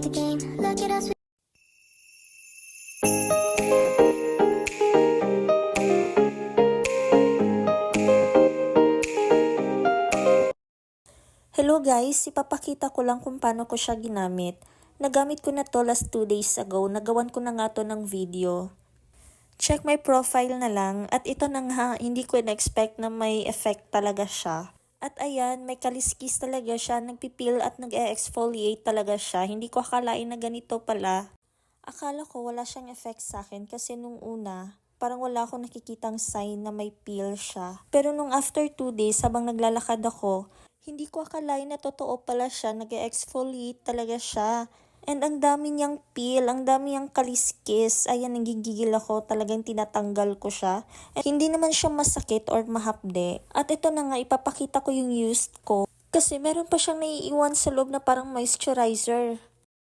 like a game. Look at us. Hello guys, ipapakita ko lang kung paano ko siya ginamit. Nagamit ko na to last 2 days ago, nagawan ko na nga to ng video. Check my profile na lang at ito na nga, hindi ko na-expect na may effect talaga siya. At ayan, may kaliskis talaga siya, nagpipil at nag-exfoliate talaga siya. Hindi ko akalain na ganito pala. Akala ko wala siyang effect sa akin kasi nung una, parang wala akong nakikitang sign na may peel siya. Pero nung after 2 days, habang naglalakad ako, hindi ko akalain na totoo pala siya, nag-exfoliate talaga siya. And ang dami niyang peel, ang dami niyang kaliskis. Ayan, nagigigil ako, talagang tinatanggal ko siya. And hindi naman siya masakit or mahapde. At ito na nga, ipapakita ko yung used ko. Kasi meron pa siyang naiiwan sa loob na parang moisturizer.